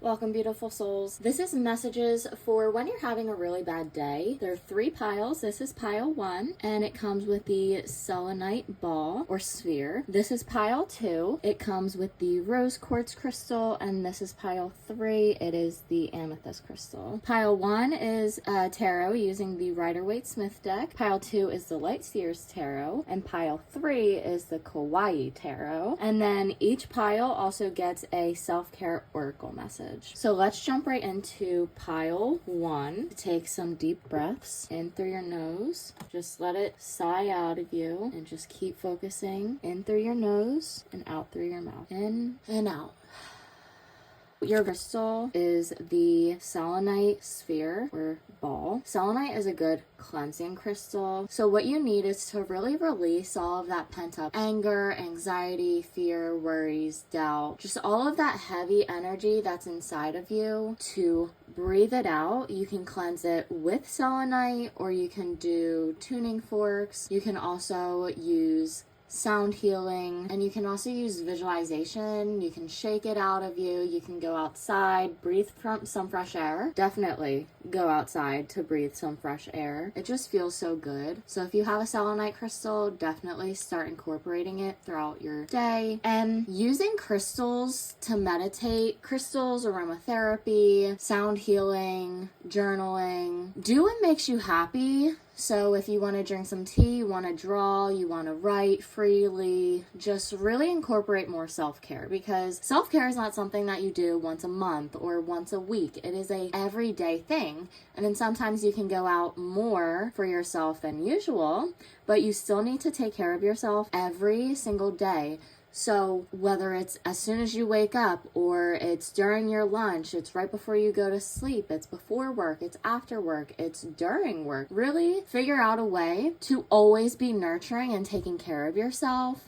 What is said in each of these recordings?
Welcome, beautiful souls. This is messages for when you're having a really bad day. There are 3 piles. This is pile 1, and it comes with the selenite ball or sphere. This is pile 2. It comes with the rose quartz crystal, and this is pile 3. It is the amethyst crystal. Pile 1 is tarot using the Rider-Waite-Smith deck. Pile 2 is the Light Seers tarot, and pile 3 is the Kawaii tarot. And then each pile also gets a self-care oracle message. So let's jump right into pile 1. Take some deep breaths in through your nose. Just let it sigh out of you and just keep focusing in through your nose and out through your mouth. In and out. Your crystal is the selenite sphere or ball. Selenite is a good cleansing crystal. So what you need is to really release all of that pent up anger, anxiety, fear, worries, doubt, just all of that heavy energy that's inside of you, to breathe it out. You can cleanse it with selenite, or you can do tuning forks. You can also use sound healing, and you can also use visualization. You can shake it out of you. You can go outside, breathe from some fresh air. Definitely go outside to breathe some fresh air. It just feels so good. So if you have a selenite crystal, definitely start incorporating it throughout your day. And using crystals to meditate, crystals, aromatherapy, sound healing, journaling, do what makes you happy. So if you want to drink some tea, you want to draw, you want to write freely, just really incorporate more self-care, because self-care is not something that you do once a month or once a week. It is a everyday thing. And then sometimes you can go out more for yourself than usual, but you still need to take care of yourself every single day. So whether it's as soon as you wake up, or it's during your lunch, it's right before you go to sleep, it's before work, it's after work, it's during work, really figure out a way to always be nurturing and taking care of yourself.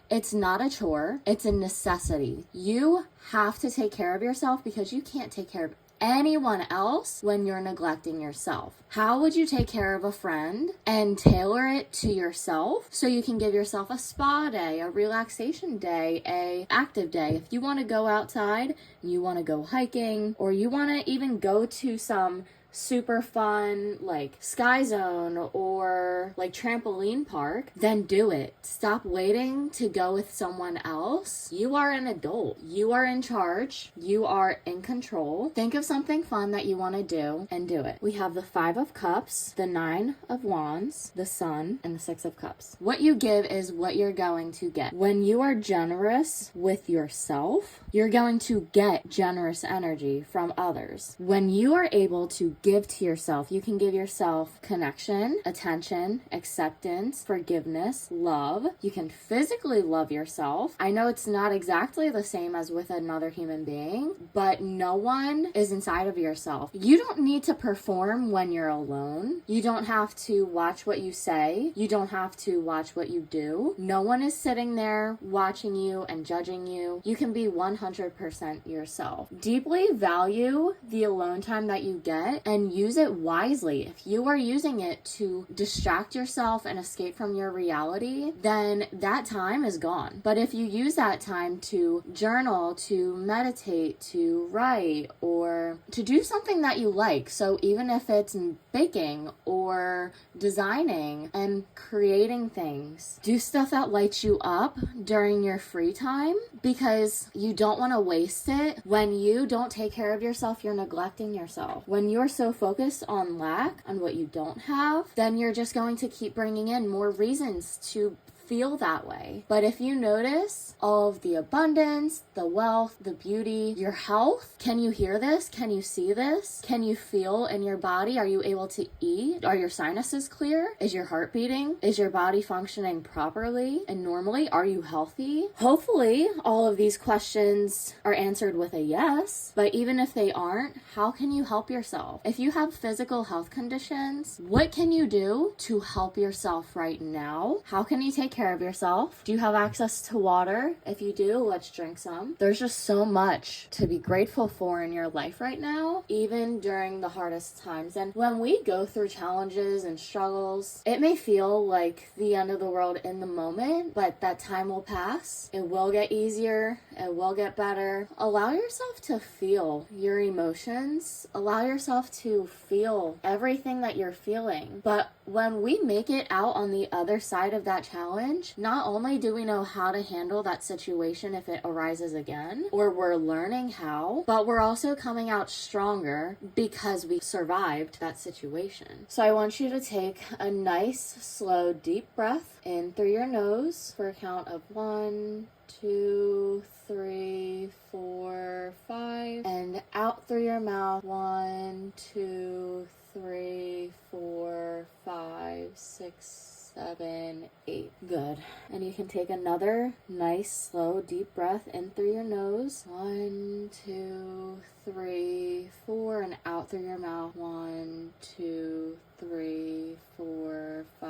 It's not a chore, it's a necessity. You have to take care of yourself because you can't take care of anyone else when you're neglecting yourself. How would you take care of a friend and tailor it to yourself so you can give yourself a spa day, a relaxation day, a active day? If you want to go outside, you want to go hiking, or you want to even go to some super fun like Sky Zone or like trampoline park, then do it. Stop waiting to go with someone else. You are an adult. You are in charge. You are in control. Think of something fun that you want to do and do it. We have the 5 of Cups, the 9 of Wands, the Sun, and the 6 of Cups. What you give is what you're going to get. When you are generous with yourself, you're going to get generous energy from others. When you are able to give to yourself, you can give yourself connection, attention, acceptance, forgiveness, love. You can physically love yourself. I know it's not exactly the same as with another human being, but no one is inside of yourself. You don't need to perform when you're alone. You don't have to watch what you say. You don't have to watch what you do. No one is sitting there watching you and judging you. You can be 100% yourself. Deeply value the alone time that you get and use it wisely. If you are using it to distract yourself and escape from your reality, then that time is gone. But if you use that time to journal, to meditate, to write, or to do something that you like, so even if it's baking or designing and creating things, do stuff that lights you up during your free time, because you don't want to waste it. When you don't take care of yourself, you're neglecting yourself. When you're so focused on lack, on what you don't have, then you're just going to keep bringing in more reasons to feel that way. But if you notice all of the abundance, the wealth, the beauty, your health, can you hear this? Can you see this? Can you feel in your body? Are you able to eat? Are your sinuses clear? Is your heart beating? Is your body functioning properly and normally? Are you healthy? Hopefully, all of these questions are answered with a yes, but even if they aren't, how can you help yourself? If you have physical health conditions, what can you do to help yourself right now? How can you take care of yourself? Do you have access to water? If you do, let's drink some. There's just so much to be grateful for in your life right now, even during the hardest times. And when we go through challenges and struggles, it may feel like the end of the world in the moment, but that time will pass. It will get easier. It will get better. Allow yourself to feel your emotions. Allow yourself to feel everything that you're feeling. But when we make it out on the other side of that challenge, not only do we know how to handle that situation if it arises again, or we're learning how, but we're also coming out stronger because we survived that situation. So I want you to take a nice, slow, deep breath in through your nose for a count of 1, 2, 3, 4, 5, and out through your mouth. 1, 2, 3, 4, 5, 6, 7, 8. Good. And you can take another nice, slow, deep breath in through your nose. 1, 2, 3, 4, and out through your mouth. 1, 2, 3, 4, 5,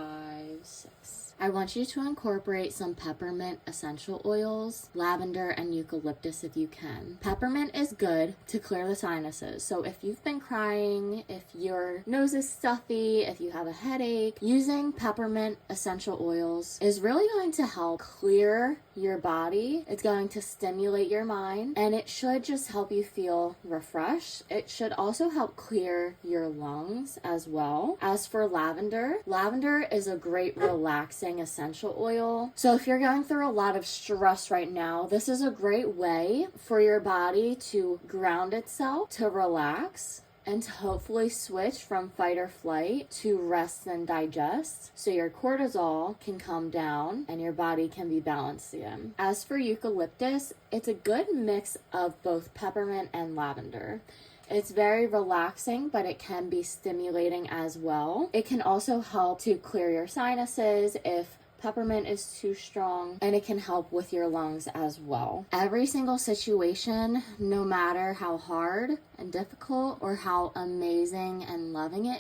6. I want you to incorporate some peppermint essential oils, lavender, and eucalyptus if you can. Peppermint is good to clear the sinuses. So if you've been crying, if your nose is stuffy, if you have a headache, using peppermint essential oils is really going to help clear your body. It's going to stimulate your mind, and it should just help you feel refreshed. It should also help clear your lungs as well. As for lavender, lavender is a great relaxing essential oil. So if you're going through a lot of stress right now, this is a great way for your body to ground itself, to relax, and to hopefully switch from fight or flight to rest and digest, so your cortisol can come down and your body can be balanced again. As for eucalyptus, it's a good mix of both peppermint and lavender. It's very relaxing, but it can be stimulating as well. It can also help to clear your sinuses if peppermint is too strong, and it can help with your lungs as well. Every single situation, no matter how hard and difficult or how amazing and loving it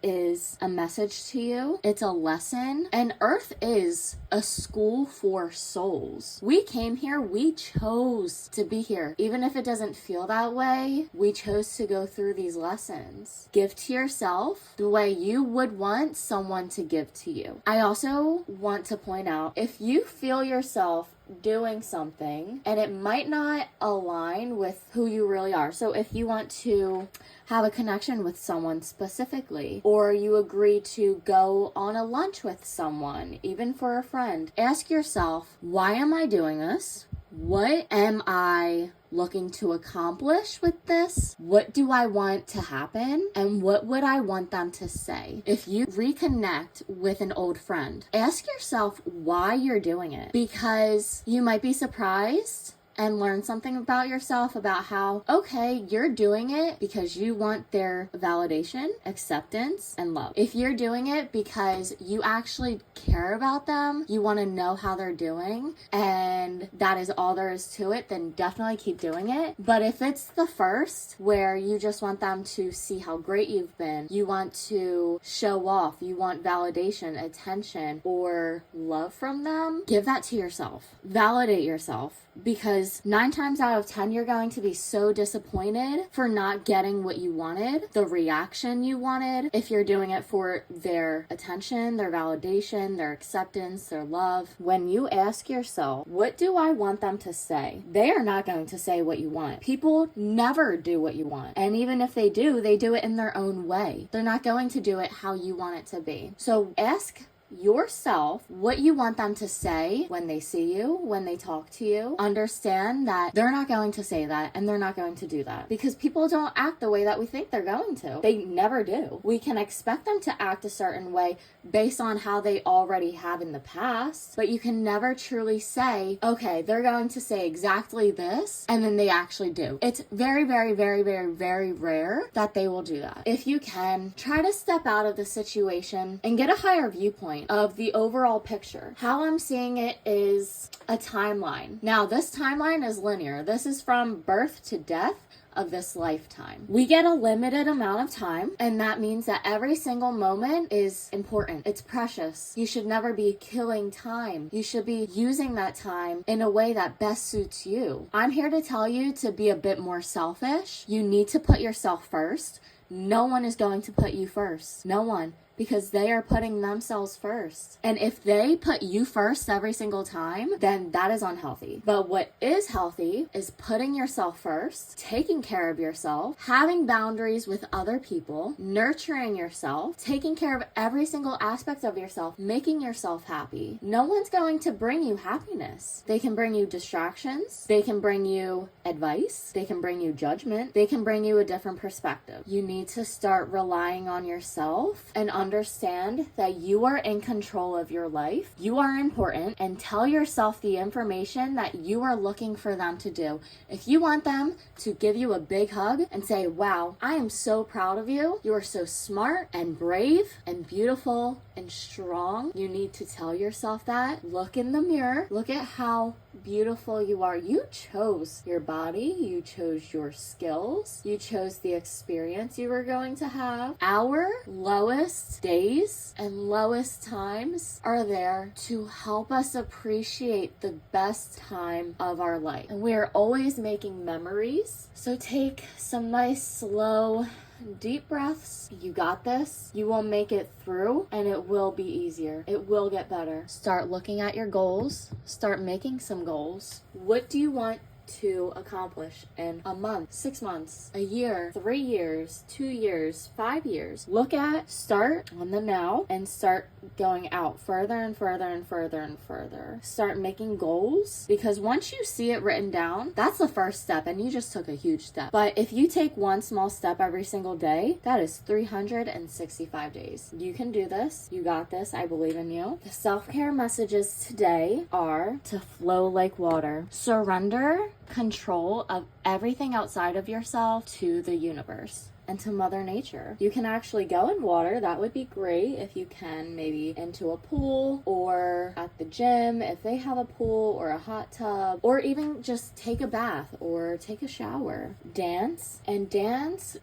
is a message to you. It's a lesson, and Earth is a school for souls. We came here, we chose to be here. Even if it doesn't feel that way, we chose to go through these lessons. Give to yourself the way you would want someone to give to you. I also want to point out, if you feel yourself doing something and it might not align with who you really are. So if you want to have a connection with someone specifically, or you agree to go on a lunch with someone, even for a friend, ask yourself, why am I doing this? What am I looking to accomplish with this? What do I want to happen? And what would I want them to say? If you reconnect with an old friend, ask yourself why you're doing it, because you might be surprised and learn something about yourself, about how, okay, you're doing it because you want their validation, acceptance, and love. If you're doing it because you actually care about them, you want to know how they're doing, and that is all there is to it, then definitely keep doing it. But if it's the first, where you just want them to see how great you've been, you want to show off, you want validation, attention, or love from them, give that to yourself. Validate yourself. Because 9 times out of 10, you're going to be so disappointed for not getting what you wanted, the reaction you wanted, if you're doing it for their attention, their validation, their acceptance, their love. When you ask yourself, what do I want them to say? They are not going to say what you want. People never do what you want. And even if they do it in their own way. They're not going to do it how you want it to be. So ask yourself what you want them to say when they see you, when they talk to you. Understand that they're not going to say that, and they're not going to do that, because people don't act the way that we think they're going to. They never do. We can expect them to act a certain way based on how they already have in the past, but you can never truly say, okay, they're going to say exactly this, and then they actually do. It's very, very, very, very, very rare that they will do that. If you can, try to step out of the situation and get a higher viewpoint of the overall picture. How I'm seeing it is a timeline. Now, this timeline is linear. This is from birth to death, of this lifetime. We get a limited amount of time, and that means that every single moment is important. It's precious. You should never be killing time. You should be using that time in a way that best suits you. I'm here to tell you to be a bit more selfish. You need to put yourself first. No one is going to put you first. No one. Because they are putting themselves first. And if they put you first every single time, then that is unhealthy. But what is healthy is putting yourself first, taking care of yourself, having boundaries with other people, nurturing yourself, taking care of every single aspect of yourself, making yourself happy. No one's going to bring you happiness. They can bring you distractions. They can bring you advice. They can bring you judgment. They can bring you a different perspective. You need to start relying on yourself and understand that you are in control of your life. You are important, and tell yourself the information that you are looking for them to do. If you want them to give you a big hug and say, wow, I am so proud of you. You are so smart and brave and beautiful and strong. You need to tell yourself that. Look in the mirror. Look at how beautiful you are. You chose your body. You chose your skills. You chose the experience you were going to have. Our lowest days and lowest times are there to help us appreciate the best time of our life. And we are always making memories. So take some nice, slow, deep breaths. You got this. You will make it through, and it will be easier. It will get better. Start looking at your goals. Start making some goals. What do you want to accomplish in a month, 6 months, a year, 3 years, 2 years, 5 years? Start on the now and start going out further and further and further and further. Start making goals, because once you see it written down, that's the first step, and you just took a huge step. But if you take one small step every single day, that is 365 days. You can do this. You got this. I believe in you. The self-care messages today are to flow like water. Surrender control of everything outside of yourself to the universe and to Mother Nature. You can actually go in water. That would be great if you can, maybe into a pool or at the gym if they have a pool or a hot tub, or even just take a bath or take a shower. Dance,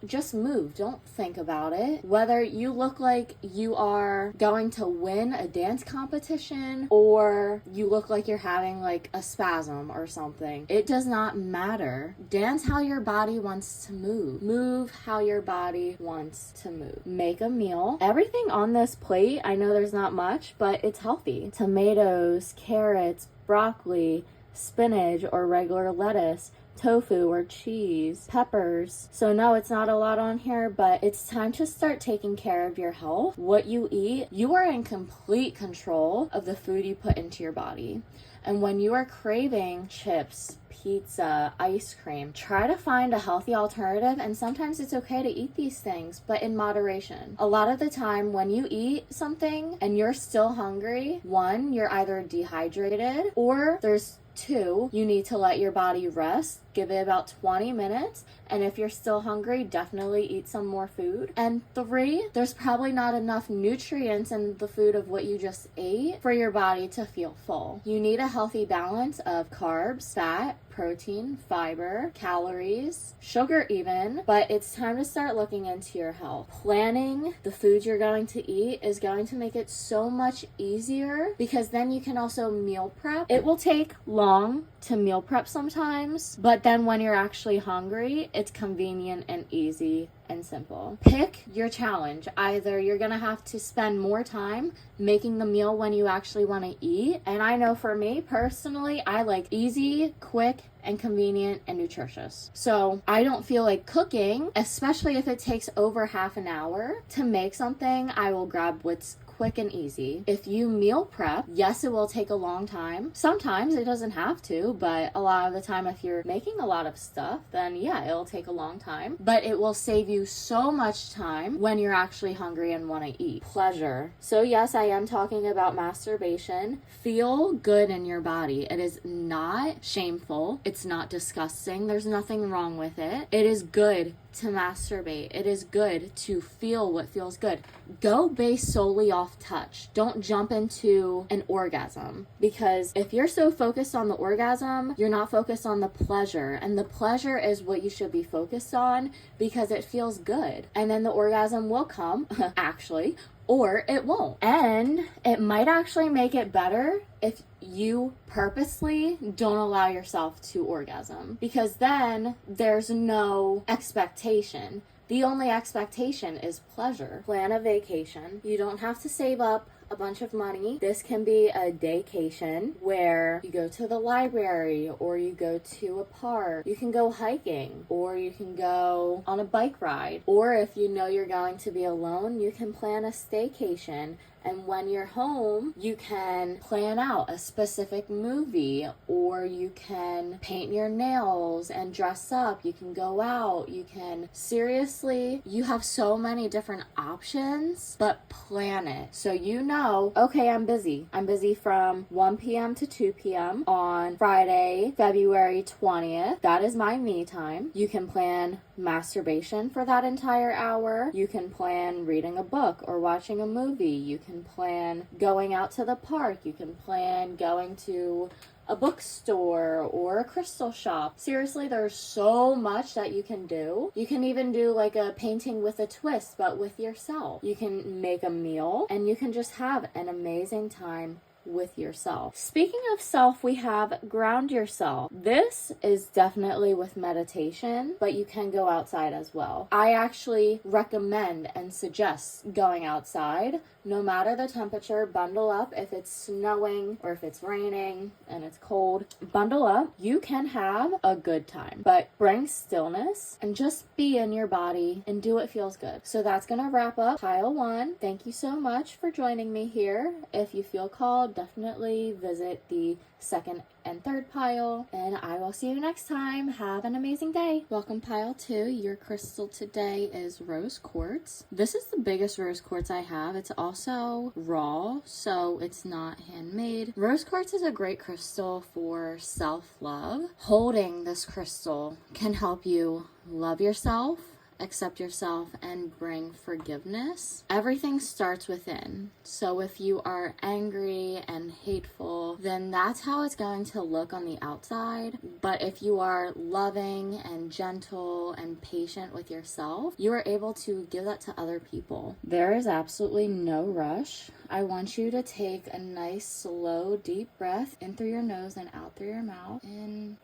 just move. Don't think about it. Whether you look like you are going to win a dance competition or you look like you're having like a spasm or something, it does not matter. Dance how your body wants to move. Move how your body wants to move. Make a meal. Everything on this plate, I know there's not much, but it's healthy. Tomatoes, carrots, broccoli, spinach or regular lettuce, tofu or cheese, peppers. So no, it's not a lot on here, but it's time to start taking care of your health. What you eat, you are in complete control of the food you put into your body. And when you are craving chips, pizza, ice cream, try to find a healthy alternative. And sometimes it's okay to eat these things, but in moderation. A lot of the time when you eat something and you're still hungry, one, you're either dehydrated, or there's two, you need to let your body rest. Give it about 20 minutes. And if you're still hungry, definitely eat some more food. And three, there's probably not enough nutrients in the food of what you just ate for your body to feel full. You need a healthy balance of carbs, fat, protein, fiber, calories, sugar even, but it's time to start looking into your health. Planning the foods you're going to eat is going to make it so much easier, because then you can also meal prep. It will take long to meal prep sometimes, but then when you're actually hungry, it's convenient and easy and simple. Pick your challenge. Either you're gonna have to spend more time making the meal when you actually want to eat, and I know for me personally, I like easy, quick, and convenient and nutritious. So I don't feel like cooking, especially if it takes over half an hour to make something. I will grab what's quick and easy. If you meal prep, yes, it will take a long time. Sometimes it doesn't have to, but a lot of the time if you're making a lot of stuff, then yeah, it'll take a long time. But it will save you so much time when you're actually hungry and want to eat. Pleasure. So yes, I am talking about masturbation. Feel good in your body. It is not shameful. It's not disgusting. There's nothing wrong with it. It is good to masturbate. It is good to feel what feels good. Go based solely off touch. Don't jump into an orgasm, because if you're so focused on the orgasm, you're not focused on the pleasure, and the pleasure is what you should be focused on because it feels good. And then the orgasm will come, actually, or it won't. And it might actually make it better if you purposely don't allow yourself to orgasm, because then there's no expectation. The only expectation is pleasure. Plan a vacation. You don't have to save up a bunch of money. This can be a daycation where you go to the library, or you go to a park. You can go hiking, or you can go on a bike ride. Or if you know you're going to be alone, you can plan a staycation. And when you're home, you can plan out a specific movie, or you can paint your nails and dress up. You can go out. You can, seriously, you have so many different options, but plan it. So you know, okay, I'm busy. I'm busy from 1 p.m. to 2 p.m. on Friday, February 20th. That is my me time. You can plan masturbation for that entire hour. You can plan reading a book or watching a movie. You can plan going out to the park. You can plan going to a bookstore or a crystal shop. Seriously, there's so much that you can do. You can even do like a painting with a twist, but with yourself. You can make a meal, and you can just have an amazing time with yourself. Speaking of self, we have ground yourself. This is definitely with meditation, but you can go outside as well. I actually recommend and suggest going outside. No matter the temperature, bundle up. If it's snowing or if it's raining and it's cold, bundle up. You can have a good time, but bring stillness and just be in your body and do what feels good. So that's gonna wrap up pile 1. Thank you so much for joining me here. If you feel called, definitely visit the second and third pile, and I will see you next time. Have an amazing day. Welcome pile 2. Your crystal today is rose quartz. This is the biggest rose quartz I have. It's also raw, so it's not handmade. Rose quartz is a great crystal for self-love. Holding this crystal can help you love yourself, accept yourself, and bring forgiveness. Everything starts within. So if you are angry and hateful, then that's how it's going to look on the outside. But if you are loving and gentle and patient with yourself, you are able to give that to other people. There is absolutely no rush. I want you to take a nice, slow, deep breath in through your nose and out through your mouth. In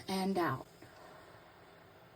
and out.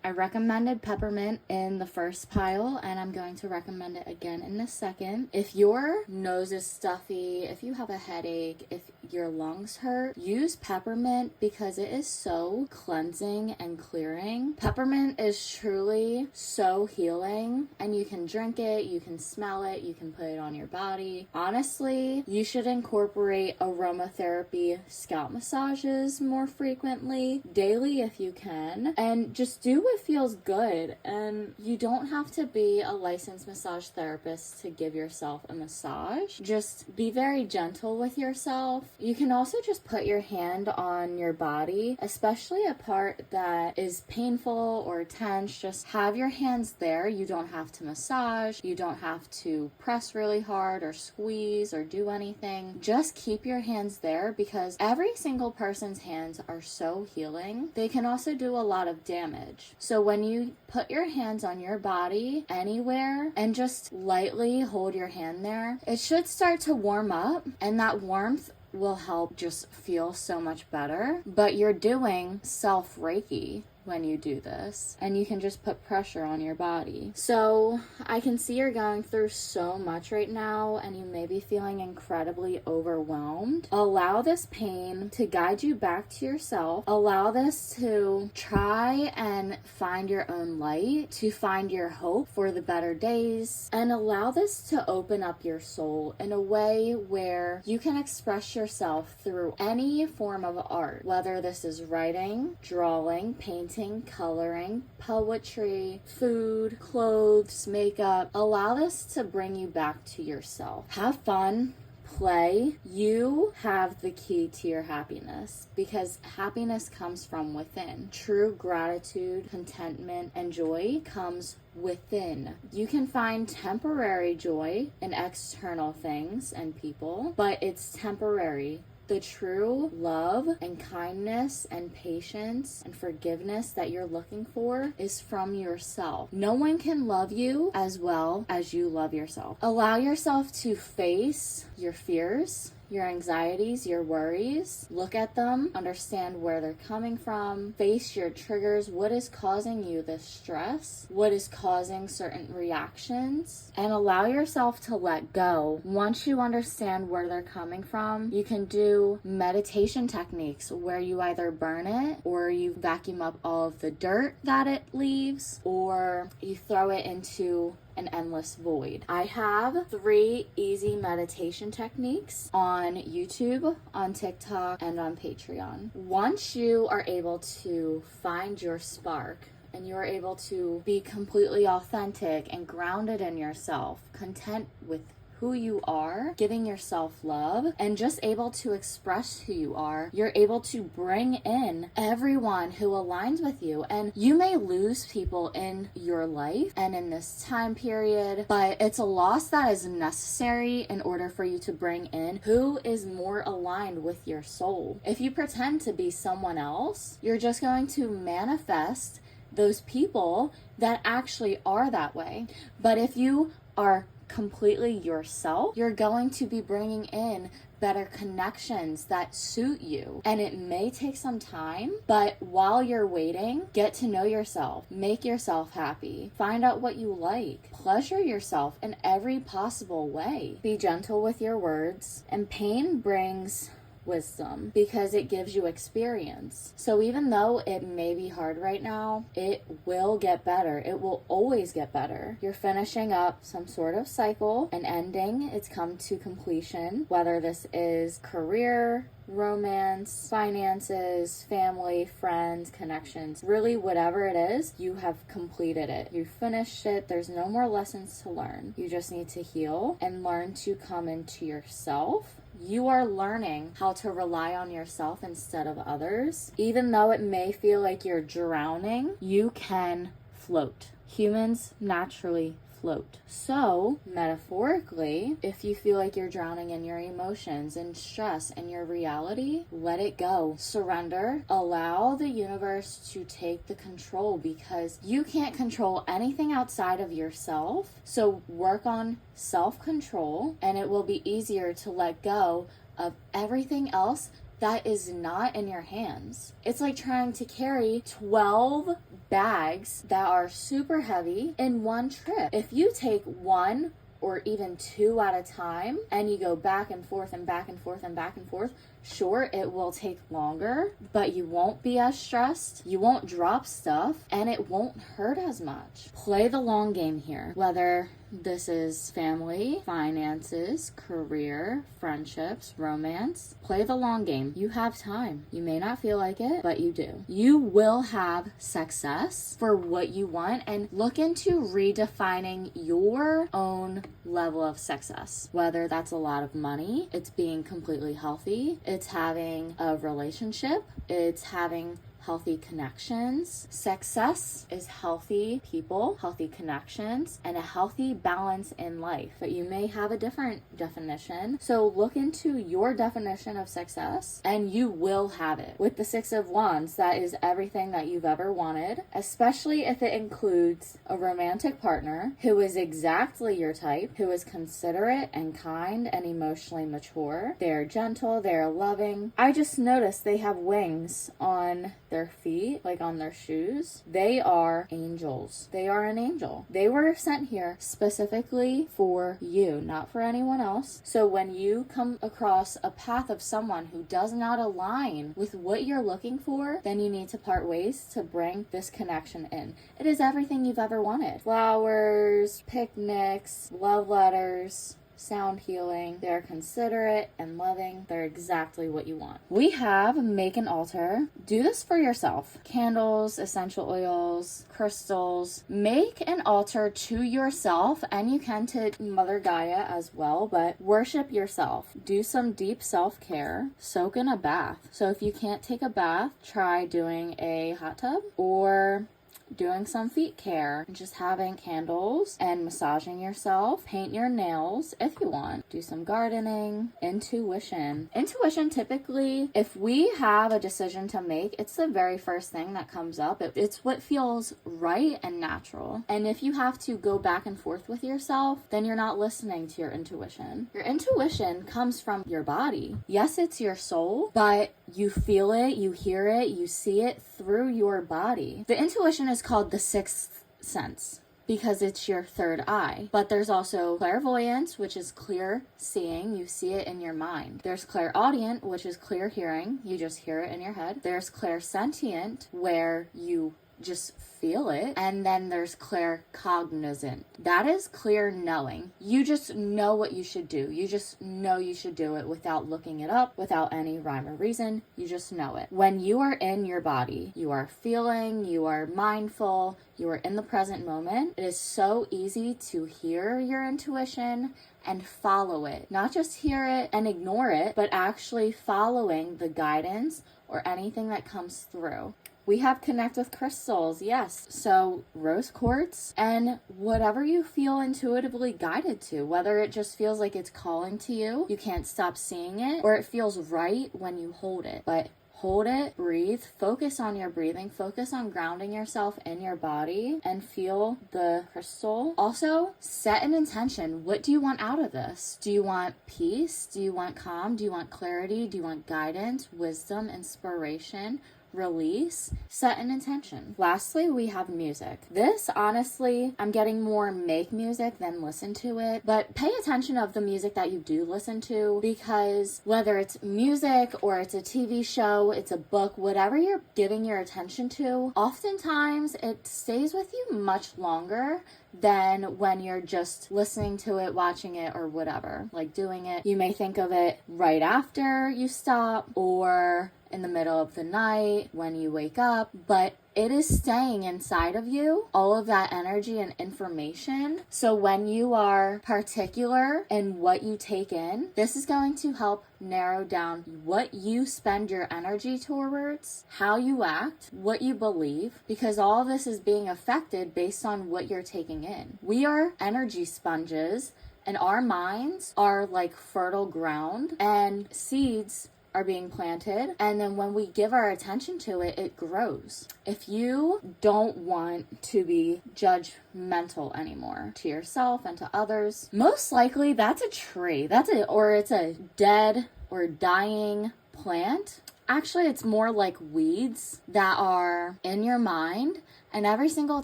I recommended peppermint in the first pile, and I'm going to recommend it again in the second. If your nose is stuffy, if you have a headache, if your lungs hurt, use peppermint because it is so cleansing and clearing. Peppermint is truly so healing, and you can drink it, you can smell it, you can put it on your body. Honestly, you should incorporate aromatherapy scalp massages more frequently, daily if you can, and just do what feels good. And you don't have to be a licensed massage therapist to give yourself a massage. Just be very gentle with yourself. You can also just put your hand on your body, especially a part that is painful or tense. Just have your hands there. You don't have to massage. You don't have to press really hard or squeeze or do anything. Just keep your hands there, because every single person's hands are so healing. They can also do a lot of damage. So when you put your hands on your body anywhere and just lightly hold your hand there, it should start to warm up, and that warmth will help just feel so much better. But you're doing self-Reiki when you do this, and you can just put pressure on your body. So I can see you're going through so much right now, and you may be feeling incredibly overwhelmed. Allow this pain to guide you back to yourself. Allow this to try and find your own light, to find your hope for the better days, and allow this to open up your soul in a way where you can express yourself through any form of art, whether this is writing, drawing, painting, coloring, poetry, food, clothes, makeup. Allow this to bring you back to yourself. Have fun, play. You have the key to your happiness, because happiness comes from within. True gratitude, contentment, and joy comes within. You can find temporary joy in external things and people, but it's temporary. The true love and kindness and patience and forgiveness that you're looking for is from yourself. No one can love you as well as you love yourself. Allow yourself to face your fears, your anxieties, your worries. Look at them, understand where they're coming from, face your triggers. What is causing you this stress? What is causing certain reactions? And allow yourself to let go. Once you understand where they're coming from, you can do meditation techniques where you either burn it, or you vacuum up all of the dirt that it leaves, or you throw it into an endless void. I have 3 easy meditation techniques on YouTube, on TikTok, and on Patreon. Once you are able to find your spark, and you're able to be completely authentic and grounded in yourself, content with who you are, giving yourself love, and just able to express who you are, you're able to bring in everyone who aligns with you. And you may lose people in your life and in this time period, but it's a loss that is necessary in order for you to bring in who is more aligned with your soul. If you pretend to be someone else, you're just going to manifest those people that actually are that way. But if you are completely yourself, you're going to be bringing in better connections that suit you. And it may take some time, but while you're waiting, get to know yourself, make yourself happy, find out what you like, pleasure yourself in every possible way. Be gentle with your words, and pain brings wisdom because it gives you experience. So even though it may be hard right now, it will get better. It will always get better. You're finishing up some sort of cycle, an ending. It's come to completion, whether this is career, romance, finances, family, friends, connections, really whatever it is, you have completed it. You finished it. There's no more lessons to learn. You just need to heal and learn to come into yourself. You are learning how to rely on yourself instead of others. Even though it may feel like you're drowning, you can float. Humans naturally float. So, metaphorically, if you feel like you're drowning in your emotions and stress and your reality, let it go. Surrender. Allow the universe to take the control, because you can't control anything outside of yourself. So, work on self-control, and it will be easier to let go of everything else that is not in your hands. It's like trying to carry 12 bags that are super heavy in one trip. If you take 1 or even 2 at a time and you go back and forth and back and forth and back and forth, sure, it will take longer, but you won't be as stressed, you won't drop stuff, and it won't hurt as much. Play the long game here, whether this is family, finances, career, friendships, romance. Play the long game. You have time. You may not feel like it, but you do. You will have success for what you want, and look into redefining your own level of success. Whether that's a lot of money, it's being completely healthy, it's having a relationship, it's having healthy connections. Success is healthy people, healthy connections, and a healthy balance in life. But you may have a different definition. So look into your definition of success and you will have it. With the 6 of Wands, that is everything that you've ever wanted, especially if it includes a romantic partner who is exactly your type, who is considerate and kind and emotionally mature. They're gentle, they're loving. I just noticed they have wings on their feet, like on their shoes. They are angels. They are an angel. They were sent here specifically for you, not for anyone else. So when you come across a path of someone who does not align with what you're looking for, then you need to part ways to bring this connection in. It is everything you've ever wanted. Flowers, picnics, love letters, sound healing. They're considerate and loving. They're exactly what you want. We have make an altar. Do this for yourself. Candles, essential oils, crystals. Make an altar to yourself, and you can to Mother Gaia as well, but worship yourself. Do some deep self-care. Soak in a bath. So if you can't take a bath, try doing a hot tub or doing some feet care, just having candles and massaging yourself. Paint your nails if you want. Do some gardening. Intuition. Intuition, typically, if we have a decision to make, it's the very first thing that comes up. It's what feels right and natural. And if you have to go back and forth with yourself, then you're not listening to your intuition. Your intuition comes from your body. Yes, it's your soul, but you feel it, you hear it, you see it through your body. The intuition is called the sixth sense because it's your third eye. But there's also clairvoyance, which is clear seeing. You see it in your mind. There's clairaudient, which is clear hearing. You just hear it in your head. There's clairsentient, where you just feel it. And then there's claircognizant. That is clear knowing. You just know what you should do. You just know you should do it without looking it up, without any rhyme or reason. You just know it. When you are in your body, you are feeling, you are mindful, you are in the present moment. It is so easy to hear your intuition and follow it. Not just hear it and ignore it, but actually following the guidance or anything that comes through. We have connect with crystals, yes. So rose quartz and whatever you feel intuitively guided to, whether it just feels like it's calling to you, you can't stop seeing it, or it feels right when you hold it. But hold it, breathe, focus on your breathing, focus on grounding yourself in your body and feel the crystal. Also, set an intention. What do you want out of this? Do you want peace? Do you want calm? Do you want clarity? Do you want guidance, wisdom, inspiration? Release, set an intention. Lastly, we have music. This, honestly, I'm getting more make music than listen to it, but pay attention of the music that you do listen to, because whether it's music or it's a TV show, it's a book, whatever you're giving your attention to, oftentimes it stays with you much longer than when you're just listening to it, watching it, or whatever, like doing it. You may think of it right after you stop or in the middle of the night when you wake up, but it is staying inside of you, all of that energy and information. So when you are particular in what you take in, this is going to help narrow down what you spend your energy towards, how you act, what you believe, because all of this is being affected based on what you're taking in. We are energy sponges, and our minds are like fertile ground, and seeds are being planted, and then when we give our attention to it, it grows. If you don't want to be judgmental anymore to yourself and to others, most likely that's a tree. Or it's a dead or dying plant. Actually, it's more like weeds that are in your mind. And every single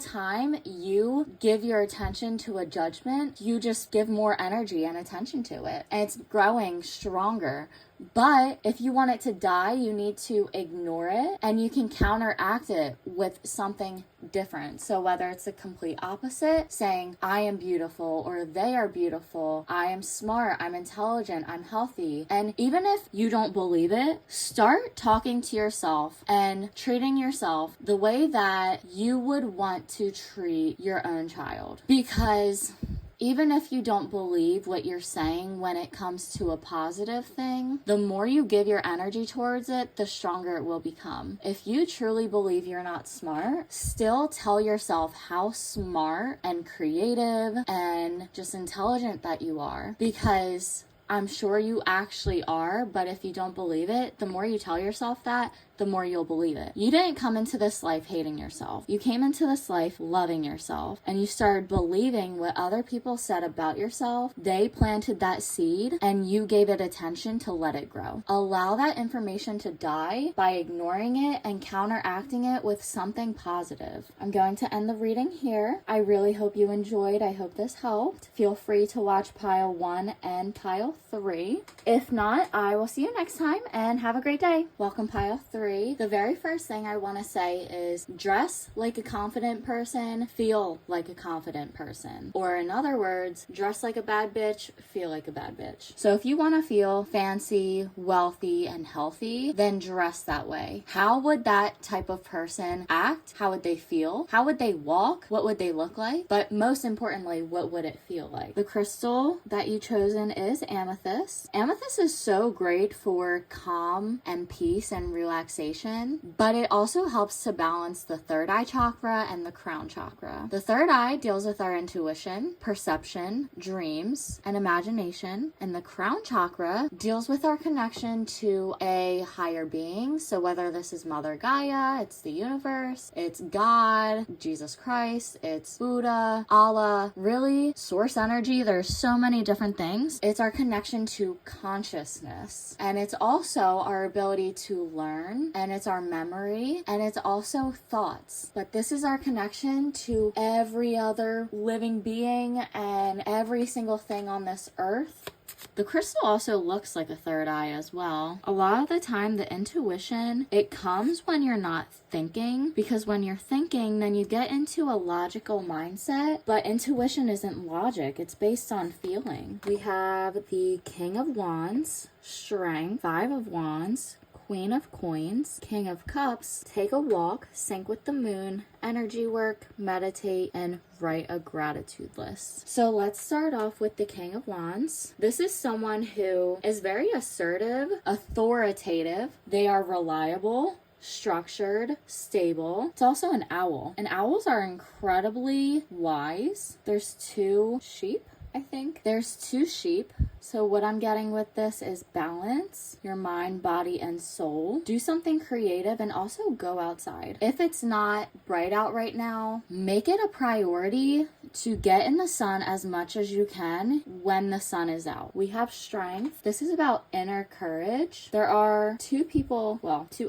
time you give your attention to a judgment, you just give more energy and attention to it. And it's growing stronger. But if you want it to die, you need to ignore it, and you can counteract it with something different. So whether it's the complete opposite, saying, I am beautiful, or they are beautiful, I am smart, I'm intelligent, I'm healthy. And even if you don't believe it, start talking to yourself and treating yourself the way that you would want to treat your own child. Because even if you don't believe what you're saying when it comes to a positive thing, the more you give your energy towards it, the stronger it will become. If you truly believe you're not smart, still tell yourself how smart and creative and just intelligent that you are, because I'm sure you actually are. But if you don't believe it, the more you tell yourself that, the more you'll believe it. You didn't come into this life hating yourself. You came into this life loving yourself, and you started believing what other people said about yourself. They planted that seed, and you gave it attention to let it grow. Allow that information to die by ignoring it and counteracting it with something positive. I'm going to end the reading here. I really hope you enjoyed. I hope this helped. Feel free to watch pile 1 and pile 3. If not, I will see you next time, and have a great day. Welcome, pile 3. 3, the very first thing I want to say is dress like a confident person, feel like a confident person. Or in other words, dress like a bad bitch, feel like a bad bitch. So if you want to feel fancy, wealthy, and healthy, then dress that way. How would that type of person act? How would they feel? How would they walk? What would they look like? But most importantly, what would it feel like? The crystal that you chosen is amethyst. Amethyst is so great for calm and peace and relaxation, but it also helps to balance the third eye chakra and the crown chakra. The third eye deals with our intuition, perception, dreams, and imagination, and the crown chakra deals with our connection to a higher being. So whether this is Mother Gaia, it's the universe, it's God, Jesus Christ, it's Buddha, Allah, really source energy. There's so many different things. It's our connection to consciousness, and it's also our ability to learn, and it's our memory, and it's also thoughts. But this is our connection to every other living being and every single thing on this earth. The crystal also looks like a third eye as well. A lot of the time, the intuition, it comes when you're not thinking, because when you're thinking, then you get into a logical mindset, but intuition isn't logic. It's based on feeling. We have the King of Wands, Strength, Five of Wands, Queen of Coins, King of Cups, take a walk, sync with the moon, energy work, meditate, and write a gratitude list. So let's start off with the King of Wands. This is someone who is very assertive, authoritative. They are reliable, structured, stable. It's also an owl. And owls are incredibly wise. There's 2 sheep. I think there's 2 sheep. So what I'm getting with this is balance your mind, body, and soul. Do something creative and also go outside. If it's not bright out right now, make it a priority to get in the sun as much as you can when the sun is out. We have strength. This is about inner courage. There are 2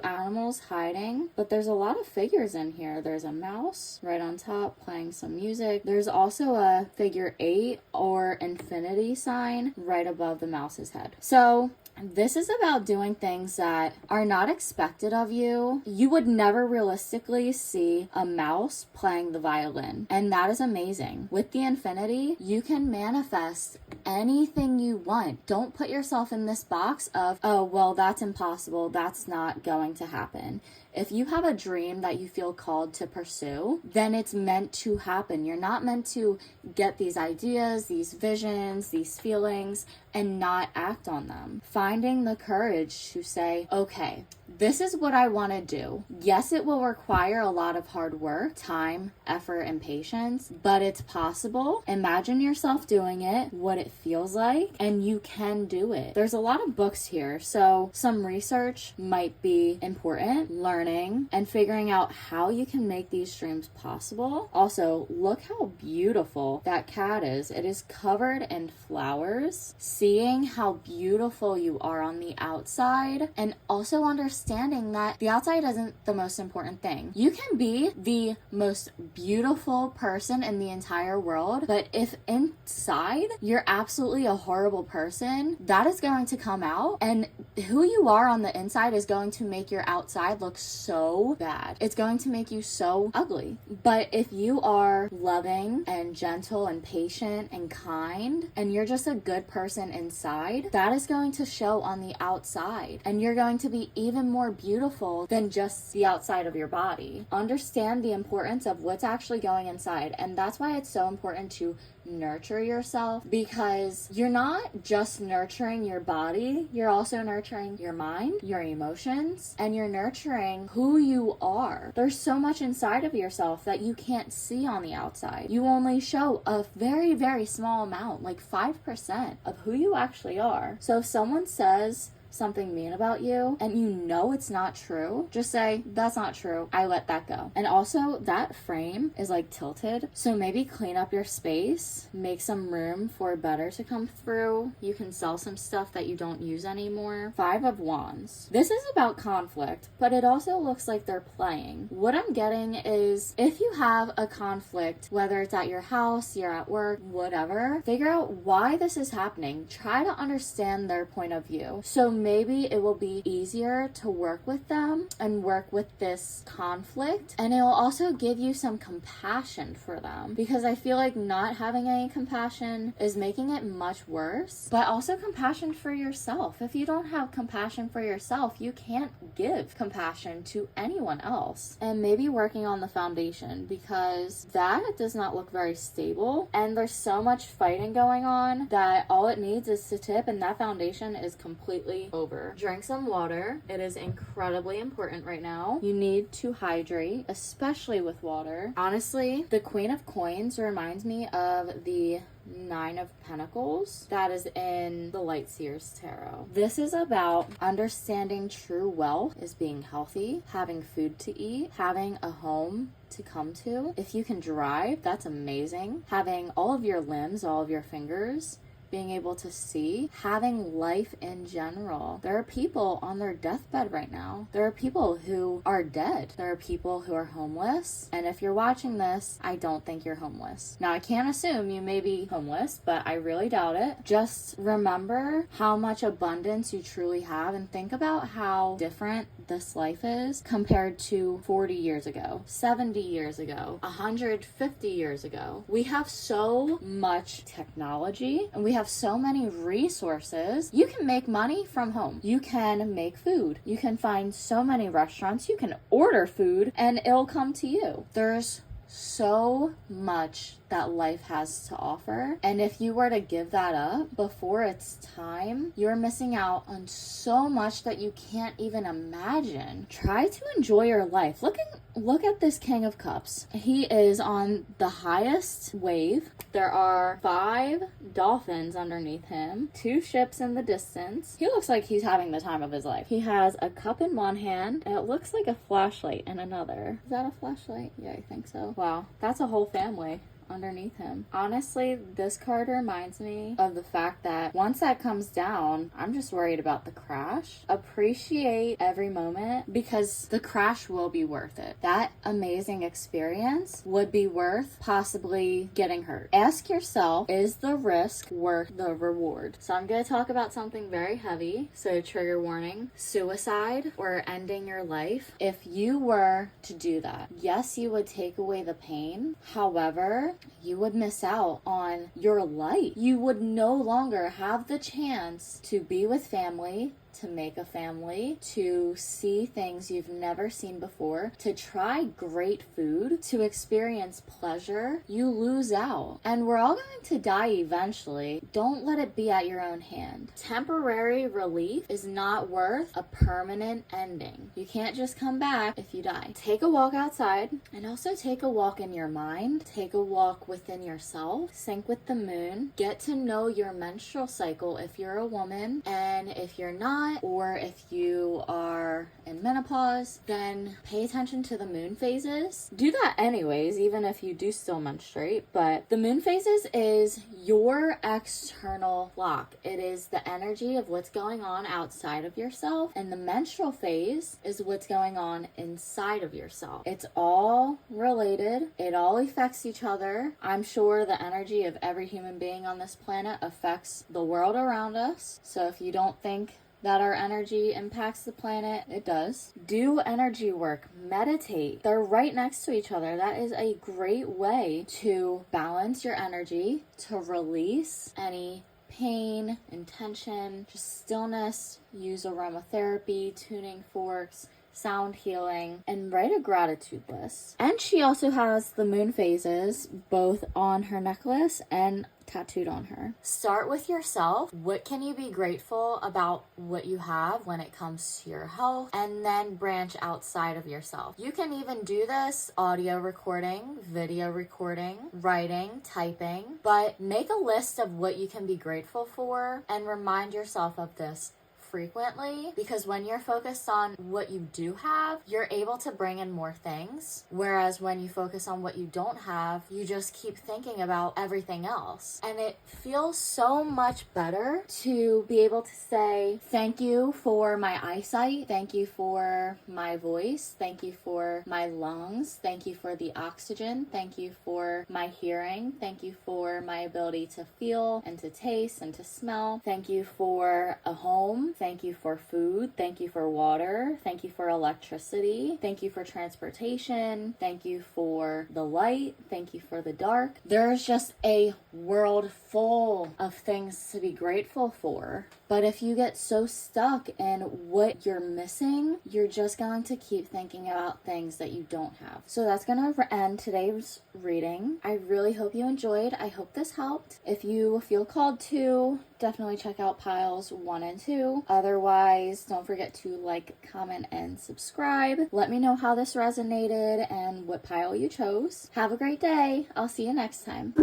animals hiding, but there's a lot of figures in here. There's a mouse right on top playing some music. There's also a figure 8 or infinity sign right above the mouse's head. So this is about doing things that are not expected of you. You would never realistically see a mouse playing the violin, and that is amazing. With the infinity, you can manifest anything you want. Don't put yourself in this box of, oh, well, that's impossible. That's not going to happen. If you have a dream that you feel called to pursue, then it's meant to happen. You're not meant to get these ideas, these visions, these feelings, and not act on them. Finding the courage to say, okay, this is what I want to do. Yes, it will require a lot of hard work, time, effort, and patience, but it's possible. Imagine yourself doing it, what it feels like, and you can do it. There's a lot of books here, so some research might be important, learning, and figuring out how you can make these dreams possible. Also, look how beautiful that cat is. It is covered in flowers. Seeing how beautiful you are on the outside, and also understanding that the outside isn't the most important thing. You can be the most beautiful person in the entire world, but if inside you're absolutely a horrible person, that is going to come out, and who you are on the inside is going to make your outside look so bad. It's going to make you so ugly. But if you are loving and gentle and patient and kind, and you're just a good person inside, that is going to show on the outside, and you're going to be even more beautiful than just the outside of your body. Understand the importance of what's actually going inside, and that's why it's so important to nurture yourself, because you're not just nurturing your body, you're also nurturing your mind, your emotions, and you're nurturing who you are. There's so much inside of yourself that you can't see on the outside. You only show a very, very small amount, like 5% of who you actually are. So if someone says something mean about you and you know it's not true, just say, that's not true, I let that go. And also, that frame is like tilted, so maybe clean up your space, make some room for better to come through. You can sell some stuff that you don't use anymore. 5 of Wands. This is about conflict, but it also looks like they're playing. What I'm getting is, if you have a conflict, whether it's at your house, you're at work, whatever, figure out why this is happening. Try to understand their point of view. So maybe it will be easier to work with them and work with this conflict. And it will also give you some compassion for them, because I feel like not having any compassion is making it much worse. But also compassion for yourself. If you don't have compassion for yourself, you can't give compassion to anyone else. And maybe working on the foundation, because that does not look very stable, and there's so much fighting going on that all it needs is to tip and that foundation is completely over. Drink some water. It is incredibly important right now. You need to hydrate, especially with water. Honestly, the Queen of Coins reminds me of the Nine of Pentacles that is in the Light Seers Tarot. This is about understanding true wealth is being healthy, having food to eat, having a home to come to. If you can drive, that's amazing. Having all of your limbs, all of your fingers, being able to see, having life in general. There are people on their deathbed right now. There are people who are dead. There are people who are homeless. And if you're watching this, I don't think you're homeless. Now, I can't assume you may be homeless, but I really doubt it. Just remember how much abundance you truly have, and think about how different this life is compared to 40 years ago, 70 years ago, 150 years ago. We have so much technology and we have so many resources. You can make money from home. You can make food. You can find so many restaurants. You can order food and it'll come to you. There's so much that life has to offer, and if you were to give that up before it's time, you're missing out on so much that you can't even imagine. Try to enjoy your life. Look at this King of Cups. He is on the highest wave. There are 5 dolphins underneath him, 2 ships in the distance. He looks like he's having the time of his life. He has a cup in one hand, and it looks like a flashlight in another. Is that a flashlight? Yeah, I think so. Wow, that's a whole family underneath him. Honestly, this card reminds me of the fact that once that comes down, I'm just worried about the crash. Appreciate every moment, because the crash will be worth it. That amazing experience would be worth possibly getting hurt. Ask yourself, is the risk worth the reward? So I'm going to talk about something very heavy. So trigger warning, suicide or ending your life. If you were to do that, yes, you would take away the pain. However, you would miss out on your life. You would no longer have the chance to be with family, to make a family, to see things you've never seen before, to try great food, to experience pleasure. You lose out. And we're all going to die eventually. Don't let it be at your own hand. Temporary relief is not worth a permanent ending. You can't just come back if you die. Take a walk outside, and also take a walk in your mind. Take a walk within yourself. Sync with the moon. Get to know your menstrual cycle if you're a woman, and if you're not, or if you are in menopause, then pay attention to the moon phases. Do that anyways, even if you do still menstruate. But the moon phases is your external clock. It is the energy of what's going on outside of yourself, and the menstrual phase is what's going on inside of yourself. It's all related. It all affects each other. I'm sure the energy of every human being on this planet affects the world around us. So if you don't think that our energy impacts the planet, it does. Do energy work, meditate. They're right next to each other. That is a great way to balance your energy, to release any pain and tension, just stillness. Use aromatherapy, tuning forks, sound healing, and write a gratitude list. And she also has the moon phases both on her necklace and tattooed on her. Start with yourself. What can you be grateful about what you have when it comes to your health? And then branch outside of yourself. You can even do this audio recording, video recording, writing, typing, but make a list of what you can be grateful for and remind yourself of this frequently, because when you're focused on what you do have, you're able to bring in more things. Whereas when you focus on what you don't have, you just keep thinking about everything else. And it feels so much better to be able to say, thank you for my eyesight, thank you for my voice, thank you for my lungs, thank you for the oxygen, thank you for my hearing, thank you for my ability to feel and to taste and to smell, thank you for a home, Thank you for food. Thank you for water. Thank you for electricity. Thank you for transportation. Thank you for the light. Thank you for the dark. There's just a world full of things to be grateful for. But if you get so stuck in what you're missing, you're just going to keep thinking about things that you don't have. So that's going to end today's reading. I really hope you enjoyed. I hope this helped. If you feel called to, definitely check out piles 1 and 2. Otherwise, don't forget to like, comment, and subscribe. Let me know how this resonated and what pile you chose. Have a great day. I'll see you next time.